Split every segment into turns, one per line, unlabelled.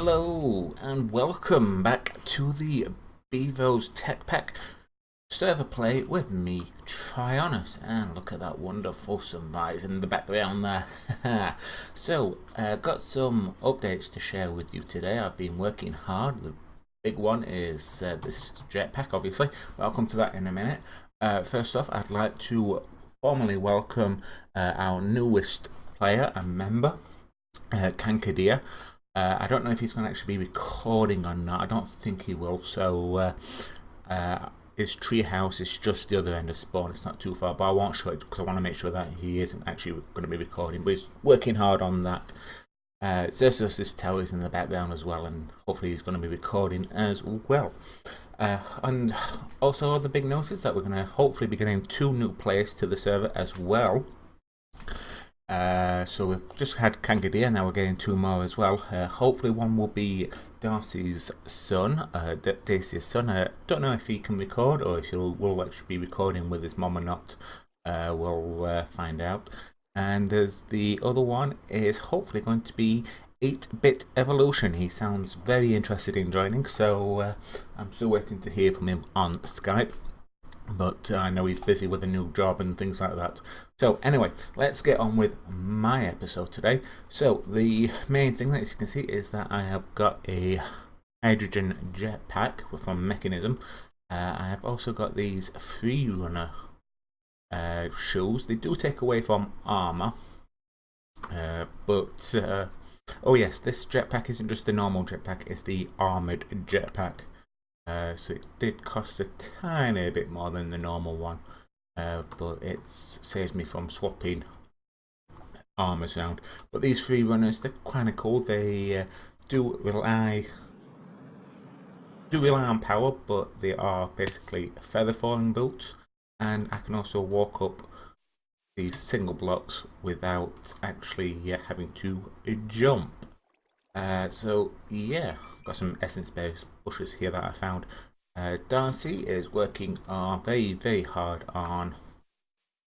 Hello and welcome back to the Bevo's Techpack server play with me, Trionus, and look at that wonderful sunrise in the background there. So, got some updates to share with you today. I've been working hard. The big one is this jetpack, obviously, but I'll come to that in a minute. First off, I'd like to formally welcome our newest player and member, Kanakadea. I don't know if he's going to actually be recording or not. I don't think he will. So his treehouse is just the other end of spawn. It's not too far, but I won't show it because I want to make sure that he isn't actually going to be recording. But he's working hard on that. Xersos' tower is in the background as well, and hopefully he's going to be recording as well. And also the big notice is that we're going to hopefully be getting 2 new players to the server as well. So we've just had Kanakadea, now we're getting 2 more as well. Hopefully one will be Darcy's son, Dacia's son. I don't know if he can record or if he will actually be recording with his mom or not. We'll find out. And there's the other one is hopefully going to be 8-Bit Evolution. He sounds very interested in joining, so I'm still waiting to hear from him on Skype. But I know he's busy with a new job and things like that. So anyway, let's get on with my episode today. So the main thing that you can see is that I have got a hydrogen jetpack from Mechanism. I have also got these free runner shoes. They do take away from armor, but oh yes, this jetpack isn't just the normal jetpack, it's the armored jetpack. So it did cost a tiny bit more than the normal one, but it saves me from swapping armors around. But these free runners, they're kind of cool. They do rely on power, but they are basically feather falling boots, and I can also walk up these single blocks without actually having to jump. So yeah, got some essence-based bushes here that I found. Darcy is working very hard on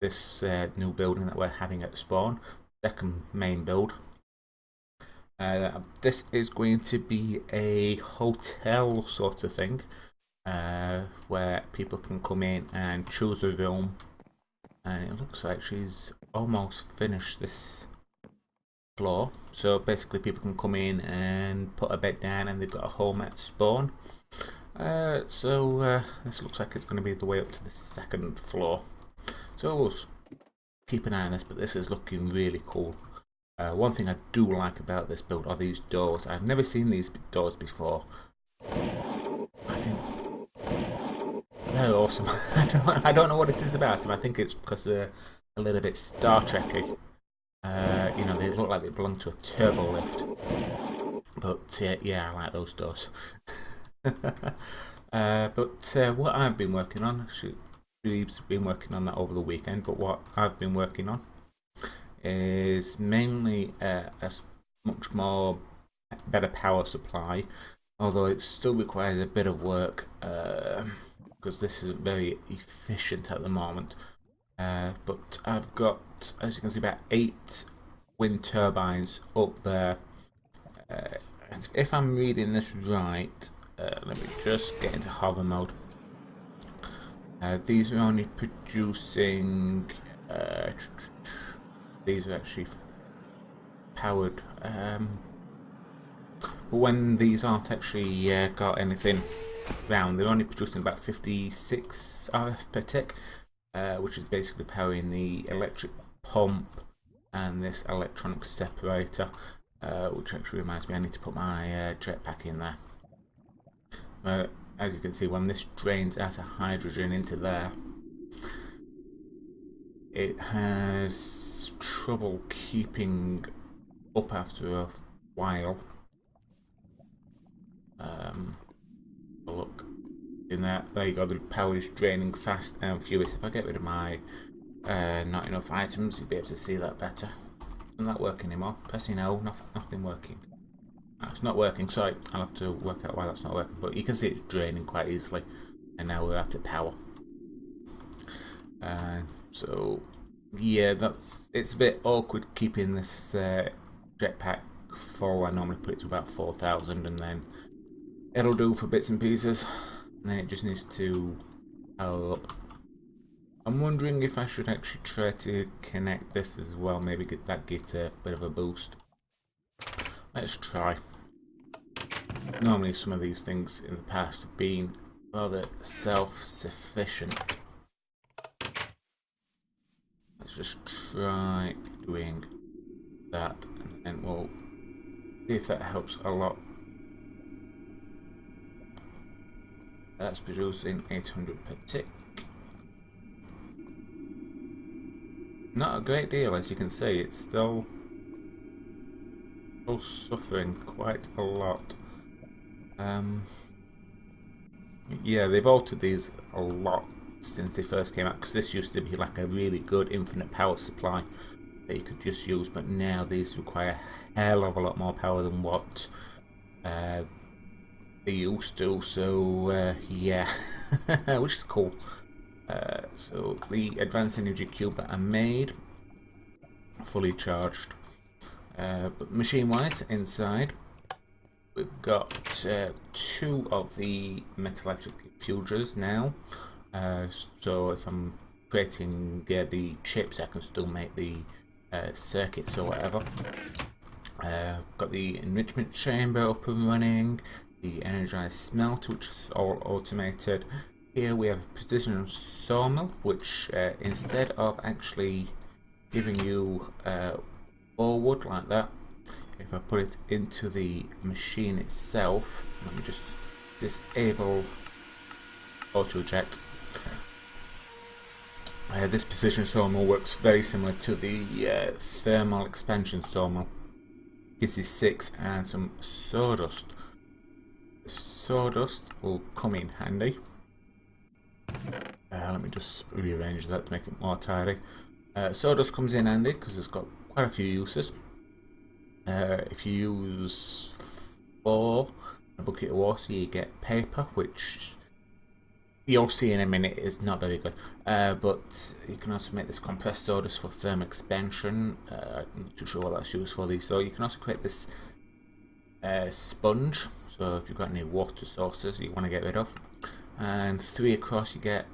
this new building that we're having at spawn, second main build. This is going to be a hotel sort of thing, where people can come in and choose a room, and it looks like she's almost finished this floor. So basically people can come in and put a bed down and they've got a home at spawn. So this looks like it's going to be the way up to the 2nd floor. So we'll keep an eye on this, but this is looking really cool. One thing I do like about this build are these doors. I've never seen these doors before. I think they're awesome. I don't know what it is about them. I think it's because they're a little bit Star Trek-y. You know, they look like they belong to a turbo lift. But yeah, I like those doors. But what I've been working on, She's been working on that over the weekend, but what I've been working on is mainly a much more better power supply, although it still requires a bit of work because this isn't very efficient at the moment. But I've got, as you can see, about 8 wind turbines up there. If I'm reading this right, let me just get into hover mode. These are only producing, these are actually powered, but when these aren't actually got anything round, they're only producing about 56 RF per tick. Which is basically powering the electric pump and this electronic separator, which actually reminds me I need to put my jetpack in there. As you can see, when this drains out of hydrogen into there, it has trouble keeping up after a while. Look. In there you go, the power is draining fast and furious. If I get rid of my not enough items, you'll be able to see that better. Doesn't that work anymore? Pressing O, nothing working. No, it's not working, sorry, I'll have to work out why that's not working, but you can see it's draining quite easily, and now we're out of power. So yeah, it's a bit awkward keeping this jetpack full. I normally put it to about 4,000 and then it'll do for bits and pieces. And then it just needs to power up. I'm wondering if I should actually try to connect this as well, maybe get a bit of a boost. Let's try. Normally some of these things in the past have been rather self-sufficient. Let's just try doing that and then we'll see if that helps a lot. That's producing 800 per tick. Not a great deal, as you can see. It's still suffering quite a lot. Yeah, they've altered these a lot since they first came out, because this used to be like a really good infinite power supply that you could just use, but now these require a hell of a lot more power than what they used to, so yeah, which is cool. So the advanced energy cube that I made, fully charged, but machine wise inside we've got 2 of the metallic fusers now, so if I'm creating the chips I can still make the circuits or whatever. Got the enrichment chamber up and running, the energized smelter which is all automated. Here we have a precision sawmill, which instead of actually giving you raw wood like that, if I put it into the machine itself, let me just disable auto eject. This precision sawmill works very similar to the thermal expansion sawmill. Gives you 6 and some sawdust. The sawdust will come in handy. Let me just rearrange that to make it more tidy. Sawdust comes in handy because it's got quite a few uses. If you use 4 a bucket of water, you get paper, which you'll see in a minute is not very good. But you can also make this compressed sawdust for thermal expansion. I'm not too sure what that's used for these. So you can also create this sponge. So if you've got any water sources you want to get rid of. And 3 across you get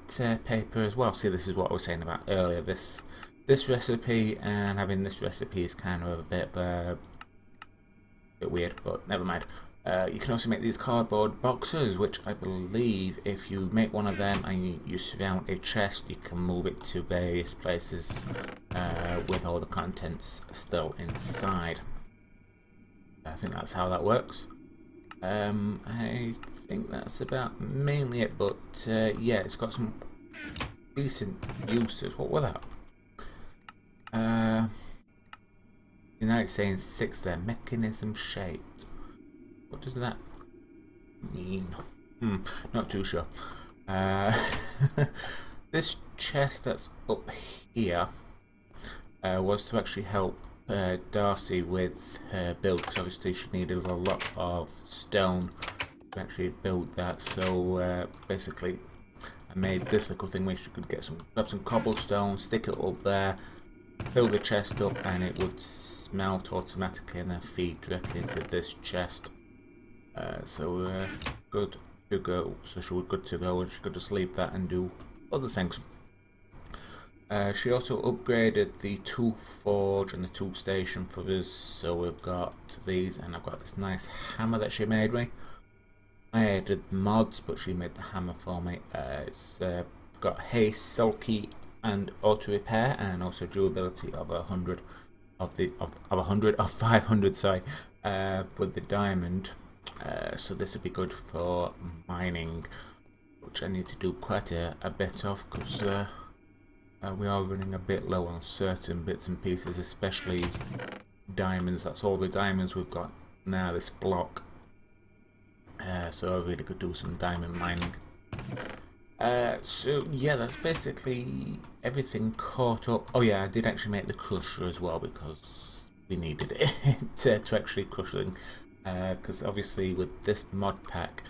paper as well. See, this is what I was saying about earlier. This recipe and having this recipe is kind of a bit weird, but never mind. You can also make these cardboard boxes, which I believe if you make one of them and you surround a chest, you can move it to various places with all the contents still inside. I think that's how that works. I think that's about mainly it, but yeah, it's got some decent uses. What were that? Now it's saying 6 there, mechanism shaped. What does that mean? Not too sure. This chest that's up here was to actually help Darcy with her build, because obviously she needed a lot of stone to actually build that. So basically I made this little thing where she could grab some cobblestone, stick it up there, fill the chest up, and it would smelt automatically and then feed directly into this chest. So good to go. So she was good to go, and she could just leave that and do other things. She also upgraded the tool forge and the tool station for us. So we've got these, and I've got this nice hammer that she made me. I added mods, but she made the hammer for me. It's got haste, sulky, and auto repair, and also durability of 100 of 500. Sorry, with the diamond. So this would be good for mining, which I need to do quite a bit of, because we are running a bit low on certain bits and pieces, especially diamonds. That's all the diamonds we've got now, this block. So I really could do some diamond mining. So yeah, that's basically everything caught up. Oh yeah, I did actually make the crusher as well, because we needed it to actually crush things. Because obviously with this mod pack,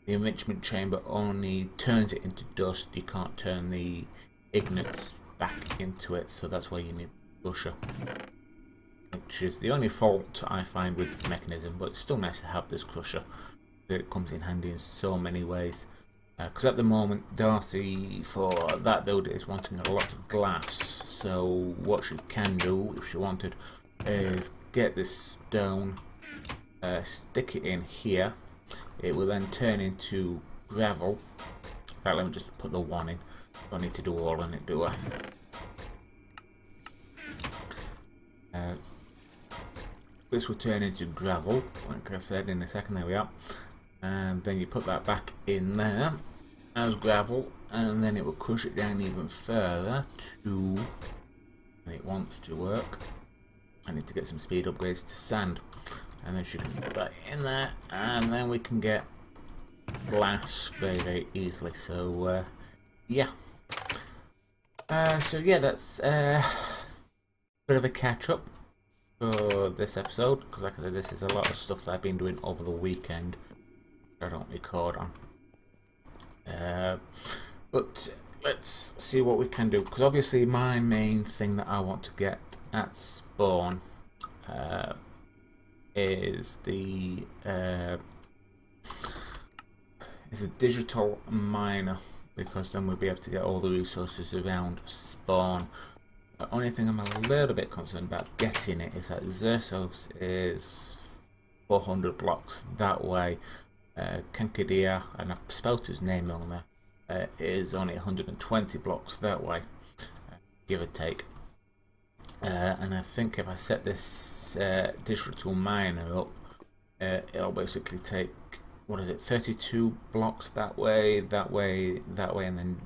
the enrichment chamber only turns it into dust. You can't turn the ignites back into it, so that's why you need the crusher. which is the only fault I find with the mechanism, but it's still nice to have this crusher. It comes in handy in so many ways. Because at the moment, Darcy for that build is wanting a lot of glass. So what she can do, if she wanted, is get this stone, stick it in here. It will then turn into gravel. In fact, let me just put the one in. Don't need to do all in it, do I? This will turn into gravel, like I said in a second. There we are. And then you put that back in there as gravel, and then it will crush it down even further to, and it wants to work. I need to get some speed upgrades to sand, and then you can put that in there, and then we can get glass very easily. So yeah. So yeah, that's a bit of a catch up for this episode, because like I said, this is a lot of stuff that I've been doing over the weekend I don't record on. But let's see what we can do, because obviously my main thing that I want to get at spawn is the digital miner, because then we'll be able to get all the resources around spawn. The only thing I'm a little bit concerned about getting it is that Xersos is 400 blocks that way. Kanakadea, and I've spelled his name wrong there, is only 120 blocks that way, give or take. And I think if I set this digital miner up, it'll basically take, what is it, 32 blocks that way, and then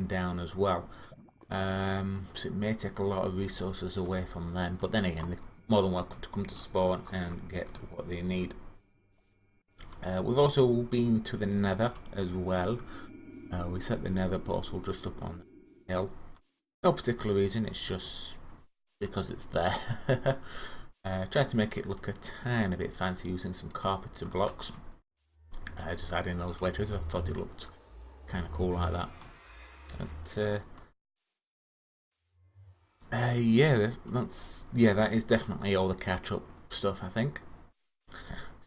down as well. So it may take a lot of resources away from them, but then again, they're more than welcome to come to spawn and get what they need. We've also been to the Nether as well. We set the Nether portal just up on the hill. No particular reason, it's just because it's there. Tried to make it look a tiny bit fancy using some carpenter blocks. Just adding those wedges. I thought it looked kind of cool like that. But yeah, that is definitely all the catch-up stuff, I think.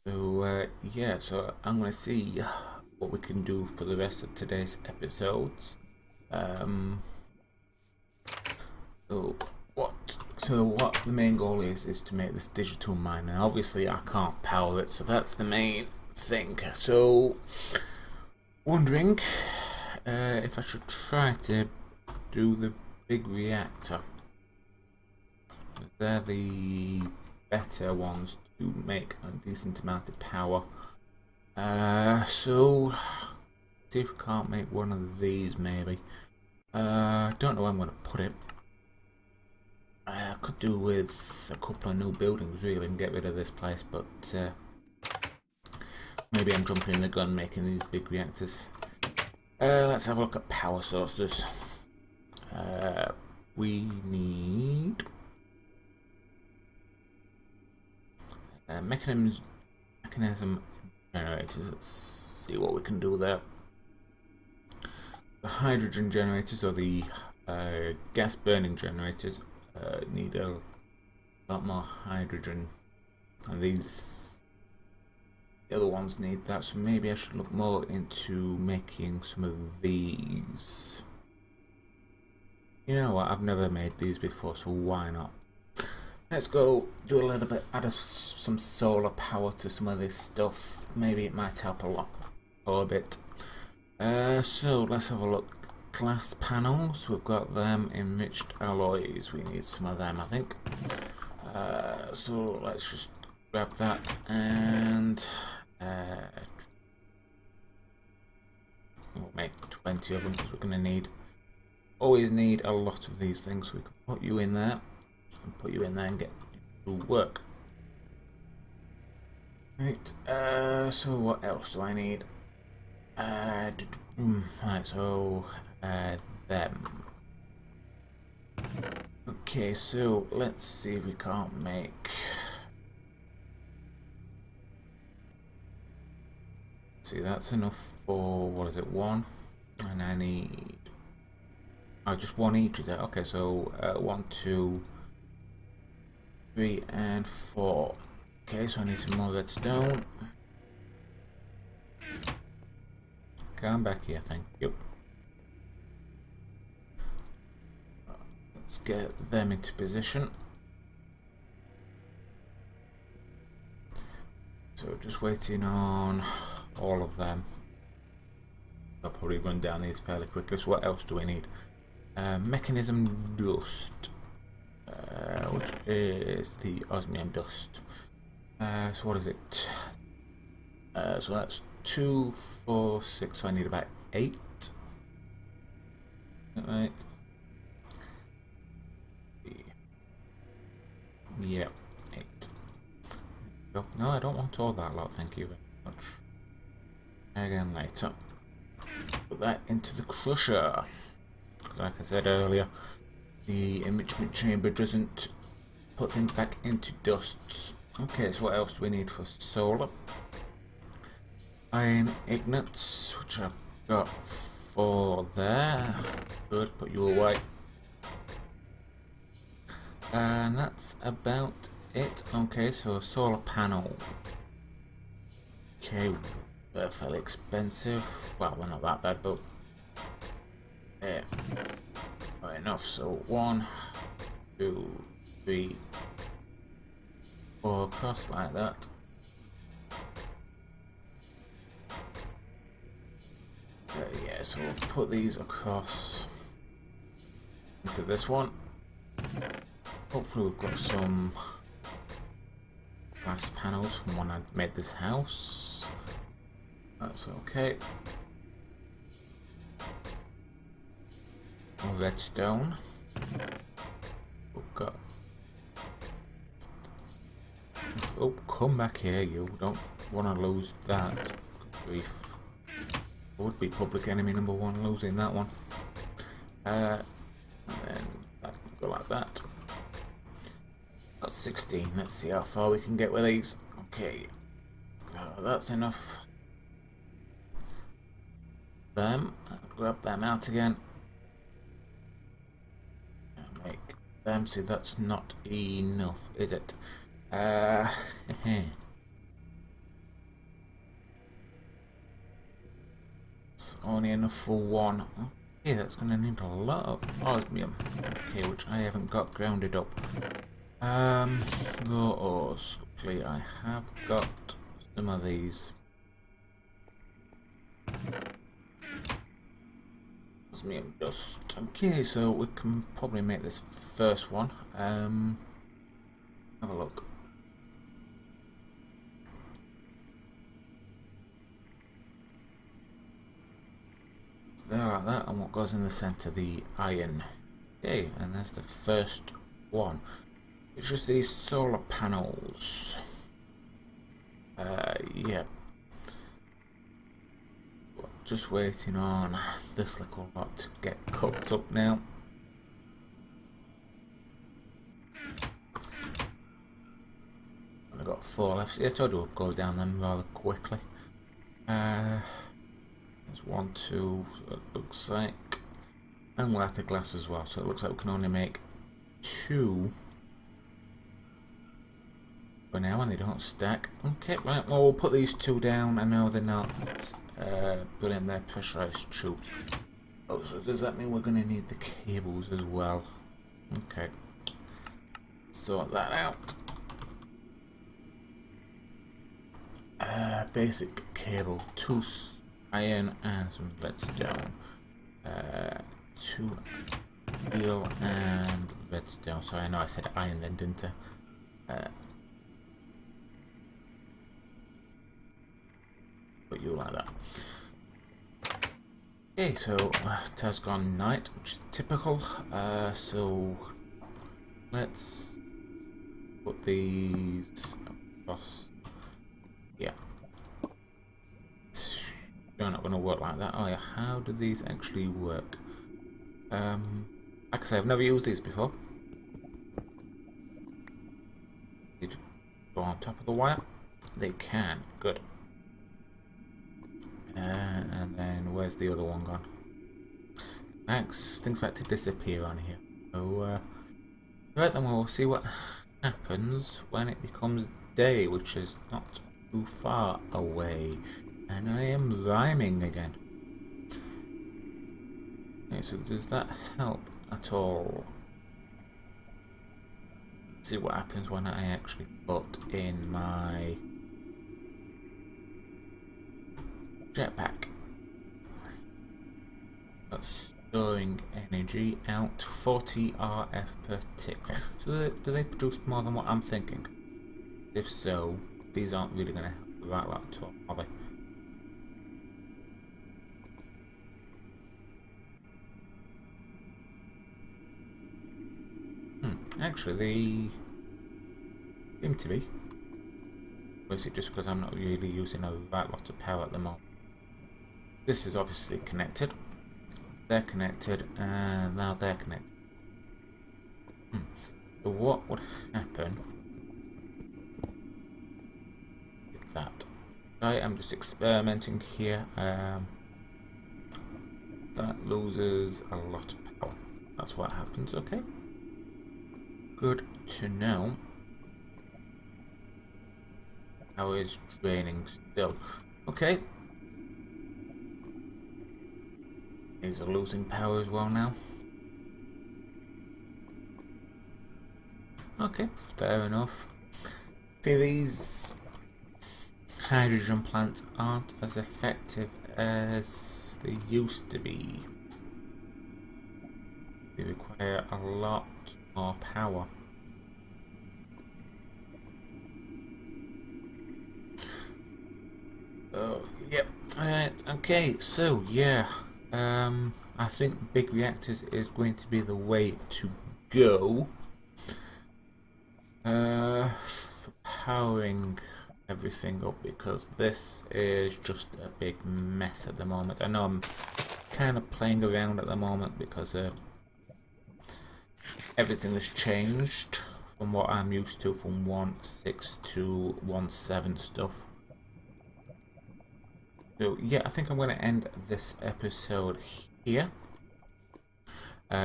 So yeah, so I'm gonna see what we can do for the rest of today's episodes. So what the main goal is to make this digital miner. Obviously I can't power it, so that's the main thing. So wondering if I should try to do the big reactor. They're the better ones to make a decent amount of power. So see if we can't make one of these maybe. Don't know where I'm going to put it. I could do with a couple of new buildings really and get rid of this place, but maybe I'm jumping the gun making these big reactors. Let's have a look at power sources. We need mechanism generators. Let's see what we can do there. The hydrogen generators, or the gas burning generators, need a lot more hydrogen, and the other ones need that, so maybe I should look more into making some of these. You know what, I've never made these before, so why not? Let's go do a little bit, add some solar power to some of this stuff. Maybe it might help a lot, or a bit. So let's have a look. Glass panels, we've got them. Enriched alloys, we need some of them, I think. So let's just grab that and we'll make 20 of them, because we're going to always need a lot of these things. So we can put you in there and put you in there and get to work. Right, so what else do I need? Right, so them. Okay, so let's see if we can't make. See, that's enough for, what is it, one? And I need, oh, just one each, is that? Okay, so 1, 2, 3 and 4. Okay, so I need some more redstone. Come back here, thank you. Let's get them into position. So just waiting on all of them. I'll probably run down these fairly quickly. So what else do we need? Mechanism dust, which is the osmium dust. So what is it? So that's 2, 4, 6. So I need about 8. Right. Yeah, 8. No, I don't want all that lot. Thank you very much. Again later. Put that into the crusher. Like I said earlier, the enrichment chamber doesn't put things back into dust. Okay, so what else do we need for solar? Iron ignites, which I've got 4 there. Good, put you away. And that's about it. Okay, so a solar panel. Okay, they're fairly expensive. Well, they're not that bad, but yeah, right enough. So 1, 2, 3, 4 across like that. Yeah, so we'll put these across into this one. Hopefully we've got some glass panels from when I made this house. That's okay. More redstone. We've got... Oh, come back here, you. Don't want to lose that. Good grief. Would be public enemy number 1 losing that one. And then that can go like that. That's 16. Let's see how far we can get with these. Okay. That's enough. Them. Grab them out again. And make them. See, that's not enough, is it? It's only enough for 1. Okay, that's going to need a lot of osmium. Okay, which I haven't got grounded up. Those. Luckily, I have got some of these. Osmium dust. Okay, so we can probably make this first one. Have a look. There like that, and what goes in the centre? The iron. Okay, and there's the first one. It's just these solar panels. Yeah. Just waiting on this little lot to get cooked up now. I've got 4 left. See, I told you I'll go down them rather quickly. There's 1, 2, so it looks like. And we'll have to glass as well, so it looks like we can only make 2 for now, and they don't stack. Okay, right, well, we'll put these 2 down. I know they're not brilliant, they're pressurized tubes. Oh, so does that mean we're going to need the cables as well? Okay. Sort that out. Basic cable, 2 iron and some redstone. 2 steel and redstone. Sorry, I know I said iron then, didn't I? Put you like that. Okay, so it has gone night, which is typical. So let's put these across. Yeah. They're not going to work like that. Oh yeah, how do these actually work? Like I say, I've never used these before. Need to go on top of the wire. They can. Good. And then where's the other one gone? Thanks. Things like to disappear on here. So right then we'll see what happens when it becomes day, which is not too far away. And I am rhyming again. Okay, so does that help at all? See what happens when I actually put in my jetpack. That's storing energy out 40 RF per tick. So do they produce more than what I'm thinking? If so, these aren't really going to help the right laptop, are they? Actually, they seem to be. Or is it just because I'm not really using a right lot of power at the moment? This is obviously connected. They're connected, and now they're connected. So what would happen with that? I am just experimenting here. That loses a lot of power. That's what happens, okay? Good to know. Power is draining still. Okay. These are losing power as well now. Okay, fair enough. See, these hydrogen plants aren't as effective as they used to be. They require a lot more power. Oh, yep. Alright, okay, so yeah. I think big reactors is going to be the way to go. For powering everything up, because this is just a big mess at the moment. I know I'm kind of playing around at the moment because everything has changed from what I'm used to, from 1.6 to 1.7 stuff. So yeah, I think I'm going to end this episode here.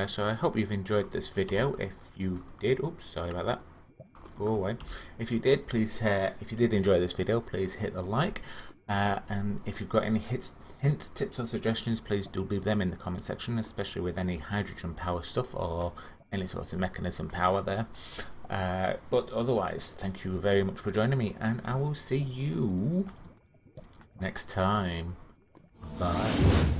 So I hope you've enjoyed this video. If you did, oops, sorry about that. Go away. If you did, please, if you did enjoy this video, please hit the like. And if you've got any hints, tips or suggestions, please do leave them in the comment section, especially with any hydrogen power stuff or any sort of mechanism power there. But otherwise, thank you very much for joining me, and I will see you next time. Bye.